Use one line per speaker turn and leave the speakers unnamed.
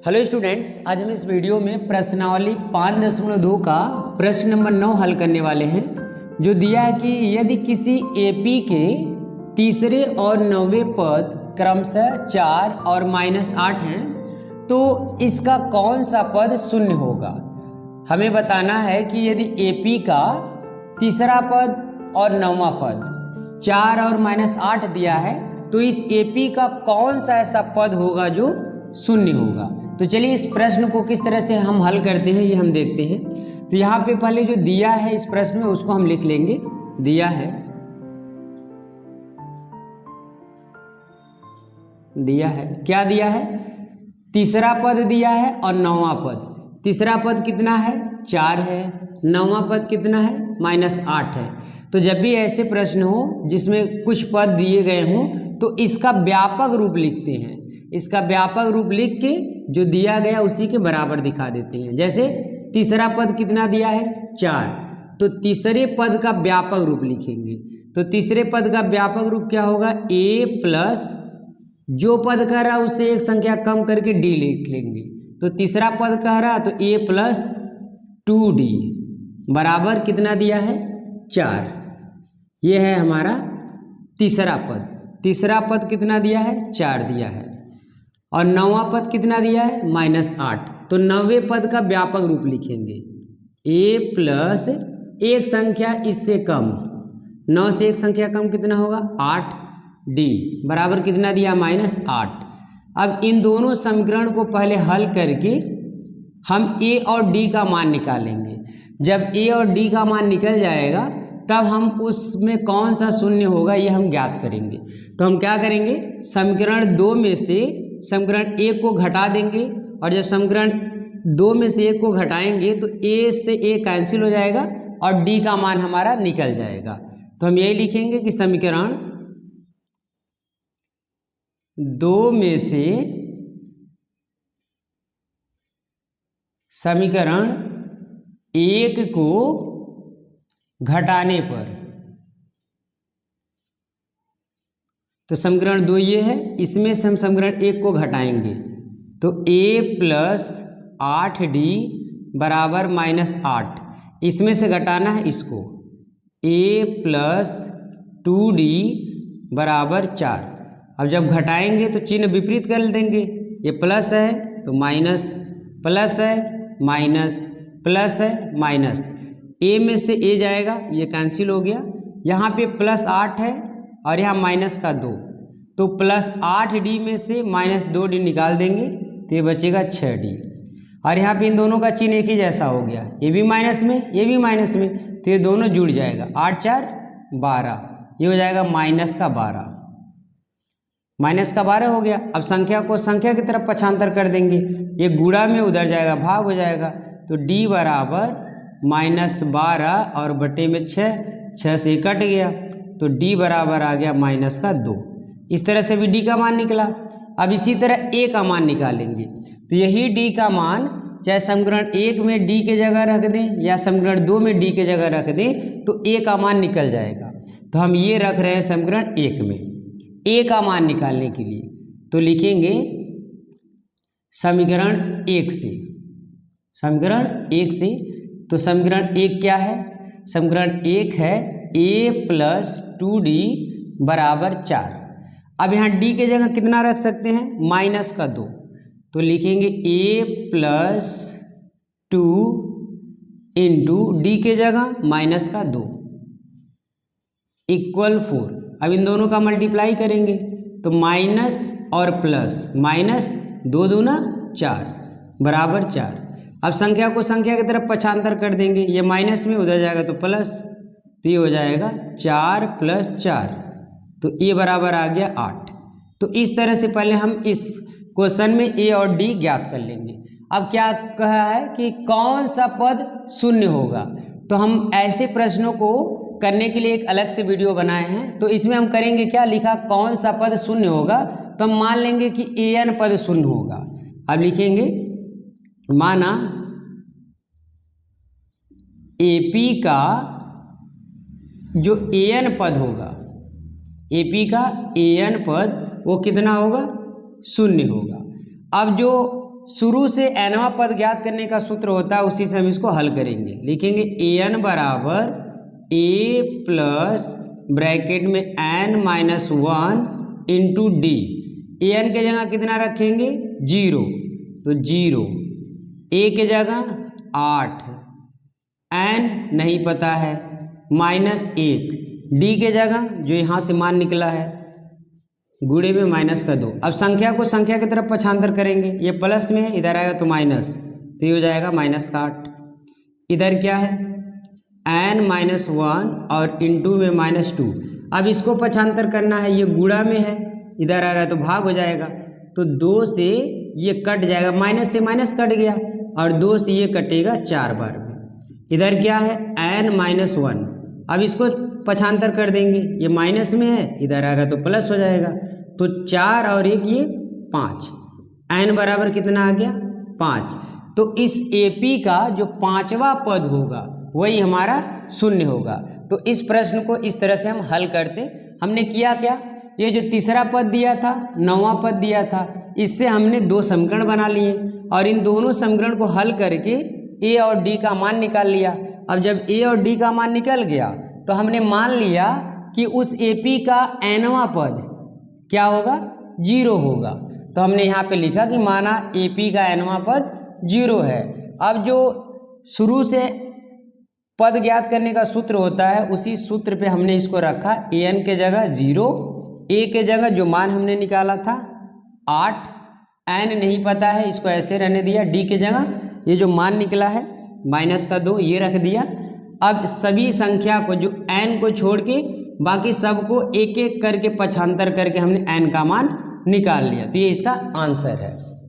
Hello students, आज हम इस वीडियो में प्रश्नावली 5.2 का प्रश्न नंबर 9 हल करने वाले हैं, जो दिया है कि यदि किसी एपी के तीसरे और 9वें पद क्रमशः 4 और -8 हैं तो इसका कौन सा पद शून्य होगा। हमें बताना है कि यदि एपी का तीसरा पद और 9वां पद 4 और -8 दिया है तो इस एपी का कौन सा ऐसा पद होगा जो शून्य होगा। तो चलिए इस प्रश्न को किस तरह से हम हल करते हैं ये हम देखते हैं। तो यहाँ पे पहले जो दिया है इस प्रश्न में उसको हम लिख लेंगे। दिया है क्या दिया है, तीसरा पद दिया है और 9वां पद। तीसरा पद कितना है, 4 है। 9वां पद कितना है, -8 है। तो जब भी ऐसे प्रश्न हो जिसमें कुछ पद दिए गए हों तो इसका व्यापक रूप लिखते हैं। इसका व्यापक रूप लिख के जो दिया गया उसी के बराबर दिखा देते हैं। जैसे तीसरा पद कितना दिया है, 4, तो तीसरे पद का व्यापक रूप लिखेंगे। तो तीसरे पद का व्यापक रूप क्या होगा, a प्लस जो पद कह रहा है उससे एक संख्या कम करके d लिख लेंगे। तो तीसरा पद कह रहा तो a प्लस 2d बराबर कितना दिया है, 4। ये है हमारा तीसरा पद। तीसरा पद कितना दिया है, 4 दिया है। और 9वां पद कितना दिया है, -8। तो 9वें पद का व्यापक रूप लिखेंगे, a प्लस एक संख्या इससे कम, 9 से एक संख्या कम कितना होगा, 8d बराबर कितना दिया, -8। अब इन दोनों समीकरण को पहले हल करके हम a और d का मान निकालेंगे। जब a और d का मान निकल जाएगा तब हम उसमें कौन सा शून्य होगा ये हम ज्ञात करेंगे। तो हम क्या करेंगे, समीकरण 2 में से समीकरण 1 को घटा देंगे, और जब समीकरण 2 में से 1 को घटाएंगे तो a से a कैंसिल हो जाएगा और d का मान हमारा निकल जाएगा। तो हम यही लिखेंगे कि समीकरण 2 में से समीकरण 1 को घटाने पर, तो समीकरण 2 ये है, इसमें से हम समीकरण 1 को घटाएंगे तो a प्लस 8d बराबर -8। इसमें से घटाना है इसको, a प्लस 2d बराबर 4। अब जब घटाएंगे तो चिन्ह विपरीत कर देंगे, ये प्लस है तो माइनस, प्लस है माइनस, प्लस है माइनस, a में से a जाएगा, ये कैंसिल हो गया। यहाँ पे +8 है और यहाँ माइनस का 2, तो +8d में से -2d निकाल देंगे तो ये बचेगा 6d। और यहाँ पे इन दोनों का चिन्ह एक ही जैसा हो गया, ये भी माइनस में ये भी माइनस में, तो ये दोनों जुड़ जाएगा, 8 4 12, ये हो जाएगा -12। -12 हो गया। अब संख्या को संख्या की तरफ पक्षांतर कर देंगे, ये गुणा में उधर जाएगा, भाग हो जाएगा। तो d बराबर -12 और बटे में 6 से कट गया, तो d बराबर आ गया -2। इस तरह से भी d का मान निकला। अब इसी तरह a का मान निकालेंगे, तो यही d का मान चाहे समीकरण 1 में d के जगह रख दें या समीकरण 2 में d के जगह रख दें तो a का मान निकल जाएगा। तो हम ये रख रहे हैं समीकरण 1 में a का मान निकालने के लिए, तो लिखेंगे समीकरण 1 से, समीकरण 1 से। तो समीकरण 1 क्या है, समीकरण 1 है a प्लस 2d बराबर 4। अब यहाँ d के जगह कितना रख सकते हैं, -2, तो लिखेंगे a प्लस 2 इंटू डी के जगह -2 इक्वल 4। अब इन दोनों का मल्टीप्लाई करेंगे तो माइनस और प्लस, -2 दूना 4 बराबर 4। अब संख्या को संख्या की तरफ पक्षांतर कर देंगे, ये माइनस में उधर जाएगा तो प्लस, तो ये हो जाएगा 4 + 4, तो a बराबर आ गया 8। तो इस तरह से पहले हम इस क्वेश्चन में a और d ज्ञात कर लेंगे। अब क्या कहा है कि कौन सा पद शून्य होगा, तो हम ऐसे प्रश्नों को करने के लिए एक अलग से वीडियो बनाए हैं। तो इसमें हम करेंगे क्या, लिखा कौन सा पद शून्य होगा, तो हम मान लेंगे कि an पद शून्य होगा। अब लिखेंगे माना AP का जो an पद होगा, AP का an पद वो कितना होगा, शून्य होगा। अब जो शुरू से nवां पद ज्ञात करने का सूत्र होता है, उसी से हम इसको हल करेंगे। लिखेंगे an बराबर a प्लस ब्रैकेट में n-1 इंटू डी। an के जगह कितना रखेंगे 0, तो 0, a के जगह 8, n नहीं पता है -1, d के जगह जो यहाँ से मान निकला है गुणे में -2। अब संख्या को संख्या की तरफ पक्षांतर करेंगे, ये प्लस में है, इधर आएगा तो माइनस, तो ये हो जाएगा -8। इधर क्या है n-1 और इंटू में -2। अब इसको पक्षांतर करना है, ये गुणा में है, इधर आएगा तो भाग हो जाएगा, तो 2 से ये कट जाएगा, माइनस से माइनस कट गया और 2 से ये कटेगा 4 बार में। इधर क्या है n-1, अब इसको पक्षांतर कर देंगे, ये माइनस में है, इधर आएगा तो प्लस हो जाएगा, तो 4 और 1 ये 5, n बराबर कितना आ गया 5। तो इस AP का जो 5वां पद होगा वही हमारा 0 होगा। तो इस प्रश्न को इस तरह से हम हल करते। हमने किया क्या, ये जो तीसरा पद दिया था, 9वां पद दिया था, इससे हमने 2 समीकरण बना लिए और इन दोनों समीकरण को हल करके A और D का मान निकाल लिया। अब जब A और D का मान निकल गया तो हमने मान लिया कि उस AP का nवां पद क्या होगा 0 होगा। तो हमने यहाँ पे लिखा कि माना AP का nवां पद 0 है। अब जो शुरू से पद ज्ञात करने का सूत्र होता है, उसी सूत्र पे हमने इसको रखा, an के जगह 0, a के जगह जो मान हमने निकाला था 8, n नहीं पता है, इसको ऐसे रहने दिया, d के जगह ये जो मान निकला है -2 ये रख दिया। अब सभी संख्या को जो n को छोड़ के बाकी सबको एक एक करके पक्षांतर करके हमने n का मान निकाल लिया, तो ये इसका आंसर है।